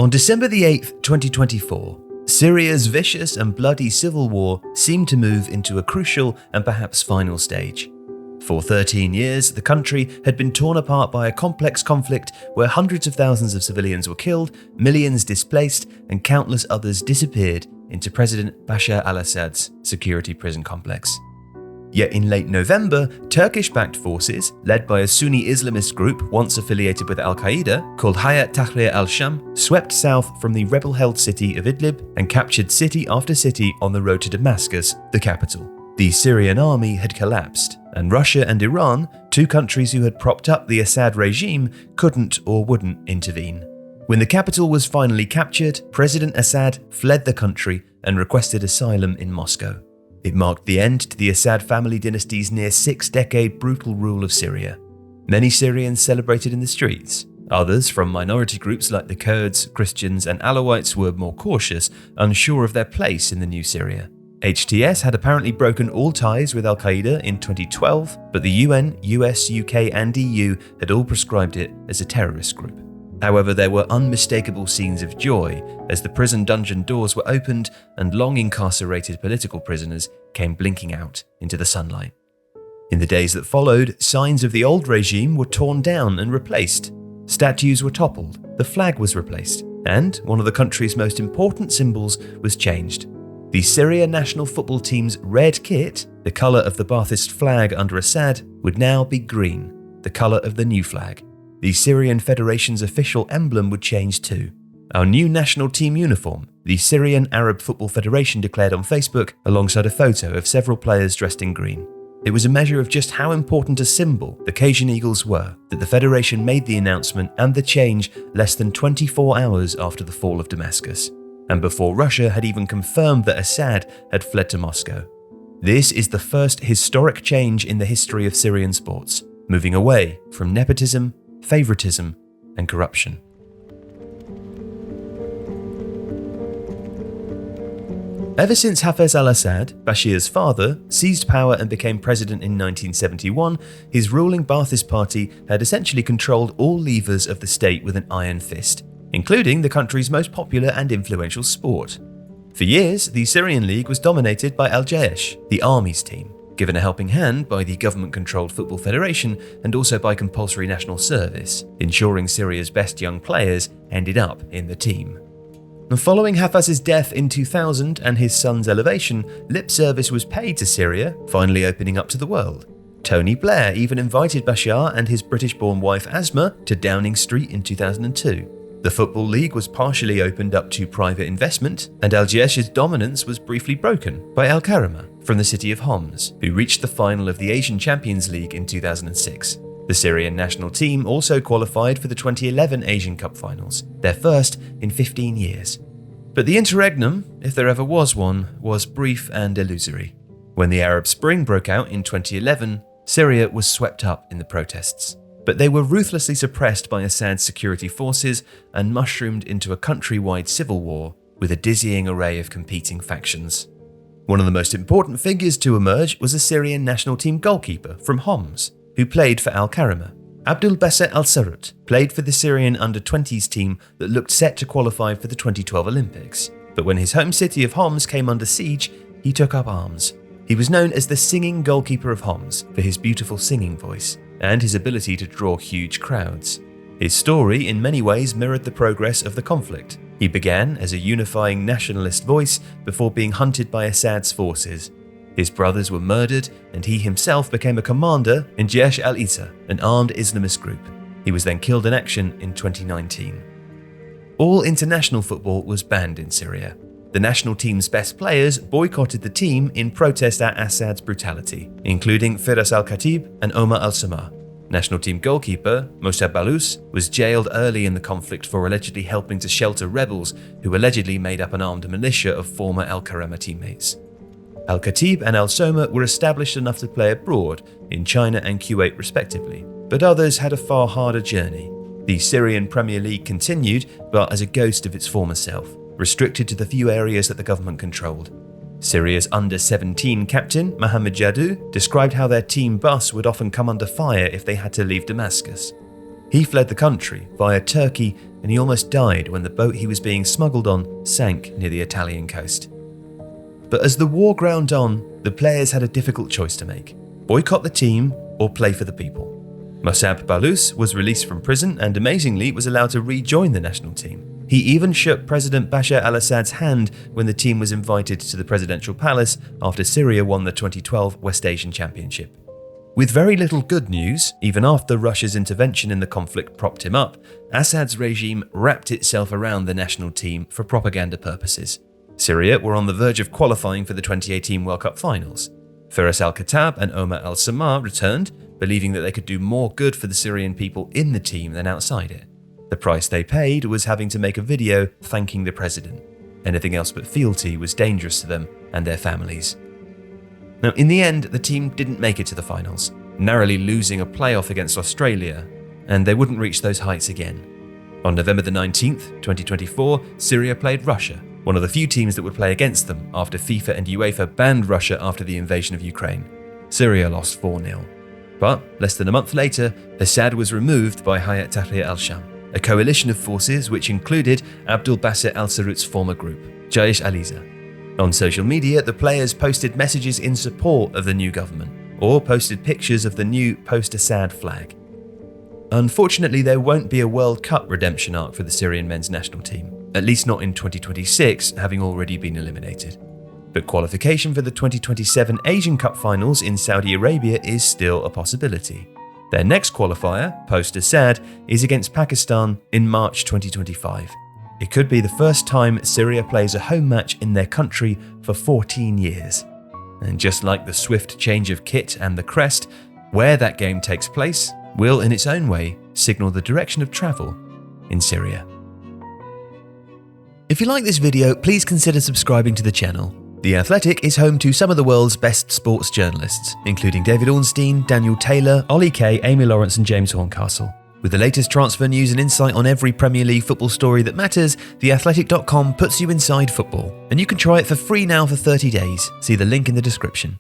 On December the 8th, 2024, Syria's vicious and bloody civil war seemed to move into a crucial and perhaps final stage. For 13 years, the country had been torn apart by a complex conflict where hundreds of thousands of civilians were killed, millions displaced, and countless others disappeared into President Bashar al Assad's security prison complex. Yet in late November, Turkish-backed forces, led by a Sunni Islamist group once affiliated with al-Qaeda, called Hayat Tahrir al-Sham, swept south from the rebel-held city of Idlib and captured city after city on the road to Damascus, the capital. The Syrian army had collapsed, and Russia and Iran, two countries who had propped up the Assad regime, couldn't or wouldn't intervene. When the capital was finally captured, President Assad fled the country and requested asylum in Moscow. It marked the end to the Assad family dynasty's near six-decade brutal rule of Syria. Many Syrians celebrated in the streets. Others, from minority groups like the Kurds, Christians, and Alawites, were more cautious, unsure of their place in the new Syria. HTS had apparently broken all ties with al-Qaeda in 2012, but the UN, US, UK, and EU had all prescribed it as a terrorist group. However, there were unmistakable scenes of joy as the prison dungeon doors were opened and long incarcerated political prisoners came blinking out into the sunlight. In the days that followed, signs of the old regime were torn down and replaced. Statues were toppled, the flag was replaced, and one of the country's most important symbols was changed. The Syria national football team's red kit, the colour of the Ba'athist flag under Assad, would now be green, the colour of the new flag. The Syrian Federation's official emblem would change too. Our new national team uniform, the Syrian Arab Football Federation declared on Facebook alongside a photo of several players dressed in green. It was a measure of just how important a symbol the Cajun Eagles were that the Federation made the announcement and the change less than 24 hours after the fall of Damascus, and before Russia had even confirmed that Assad had fled to Moscow. This is the first historic change in the history of Syrian sports, moving away from nepotism, favoritism, and corruption. Ever since Hafez al-Assad, Bashir's father, seized power and became president in 1971, his ruling Ba'athist party had essentially controlled all levers of the state with an iron fist, including the country's most popular and influential sport. For years, the Syrian League was dominated by al-Jaish, the army's team, given a helping hand by the government-controlled football federation and also by compulsory national service, ensuring Syria's best young players ended up in the team. Following Hafez's death in 2000 and his son's elevation, lip service was paid to Syria, finally opening up to the world. Tony Blair even invited Bashar and his British-born wife Asma to Downing Street in 2002. The Football League was partially opened up to private investment, and al-Jaish's dominance was briefly broken by Al-Karama from the city of Homs, who reached the final of the Asian Champions League in 2006. The Syrian national team also qualified for the 2011 Asian Cup finals, their first in 15 years. But the interregnum, if there ever was one, was brief and illusory. When the Arab Spring broke out in 2011, Syria was swept up in the protests. But they were ruthlessly suppressed by Assad's security forces and mushroomed into a countrywide civil war with a dizzying array of competing factions. One of the most important figures to emerge was a Syrian national team goalkeeper from Homs, who played for Al-Karama. Abdul Basit al-Sarut played for the Syrian under-20s team that looked set to qualify for the 2012 Olympics. But when his home city of Homs came under siege, he took up arms. He was known as the Singing Goalkeeper of Homs for his beautiful singing voice and his ability to draw huge crowds. His story in many ways mirrored the progress of the conflict. He began as a unifying nationalist voice before being hunted by Assad's forces. His brothers were murdered and he himself became a commander in Jaish al-Isa, an armed Islamist group. He was then killed in action in 2019. All international football was banned in Syria. The national team's best players boycotted the team in protest at Assad's brutality, including Firas al-Khatib and Omar al-Samah. National team goalkeeper Moussa Balouz was jailed early in the conflict for allegedly helping to shelter rebels who allegedly made up an armed militia of former Al-Karama teammates. Al-Khatib and Al-Soma were established enough to play abroad in China and Kuwait respectively, but others had a far harder journey. The Syrian Premier League continued, but as a ghost of its former self, restricted to the few areas that the government controlled. Syria's under-17 captain, Mohammed Jadou, described how their team bus would often come under fire if they had to leave Damascus. He fled the country via Turkey, and he almost died when the boat he was being smuggled on sank near the Italian coast. But as the war ground on, the players had a difficult choice to make: boycott the team or play for the people. Mossab Balouz was released from prison and amazingly was allowed to rejoin the national team. He even shook President Bashar al Assad's hand when the team was invited to the presidential palace after Syria won the 2012 West Asian Championship. With very little good news, even after Russia's intervention in the conflict propped him up, Assad's regime wrapped itself around the national team for propaganda purposes. Syria were on the verge of qualifying for the 2018 World Cup finals. Firas al-Khattab and Omar al-Samar returned, believing that they could do more good for the Syrian people in the team than outside it. The price they paid was having to make a video thanking the president. Anything else but fealty was dangerous to them and their families. Now, in the end, the team didn't make it to the finals, narrowly losing a playoff against Australia, and they wouldn't reach those heights again. On November the 19th, 2024, Syria played Russia, one of the few teams that would play against them after FIFA and UEFA banned Russia after the invasion of Ukraine. Syria lost 4-0. But less than a month later, Assad was removed by Hayat Tahrir al-Sham, a coalition of forces which included Abdul Basset al-Sarut's former group, Jaish al-Islam. On social media, the players posted messages in support of the new government, or posted pictures of the new post-Assad flag. Unfortunately, there won't be a World Cup redemption arc for the Syrian men's national team, at least not in 2026, having already been eliminated. But qualification for the 2027 Asian Cup finals in Saudi Arabia is still a possibility. Their next qualifier, post-Assad, is against Pakistan in March 2025. It could be the first time Syria plays a home match in their country for 14 years. And just like the swift change of kit and the crest, where that game takes place will, in its own way, signal the direction of travel in Syria. If you like this video, please consider subscribing to the channel. The Athletic is home to some of the world's best sports journalists, including David Ornstein, Daniel Taylor, Ollie Kay, Amy Lawrence and James Horncastle. With the latest transfer news and insight on every Premier League football story that matters, theathletic.com puts you inside football. And you can try it for free now for 30 days. See the link in the description.